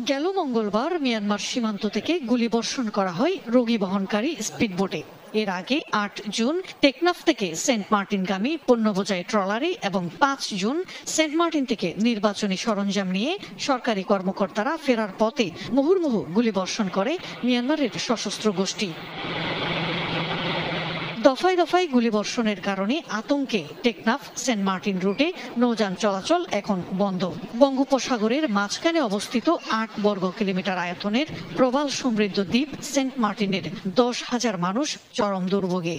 গেল মঙ্গলবার মিয়ানমার সীমান্ত থেকে গুলিবর্ষণ করা হয় রোগী বহনকারী স্পিডবোটে। এর আগে ৮ জুন টেকনাফ থেকে সেন্ট মার্টিনগামী পণ্যবোঝাই ট্রলারে এবং ৫ জুন সেন্ট মার্টিন থেকে নির্বাচনী সরঞ্জাম নিয়ে সরকারি কর্মকর্তারা ফেরার পথে মুহুর্মুহু গুলিবর্ষণ করে মিয়ানমারের সশস্ত্র গোষ্ঠী। দফায় দফায় গুলিবর্ষণের কারণে আতঙ্কে টেকনাফ সেন্ট মার্টিন রুটে নৌযান চলাচল এখন বন্ধ। বঙ্গোপসাগরের মাঝখানে অবস্থিত ৮ বর্গ কিলোমিটার আয়তনের প্রবাল সমৃদ্ধ দ্বীপ সেন্ট মার্টিনের ১০,০০০ মানুষ চরম দুর্ভোগে।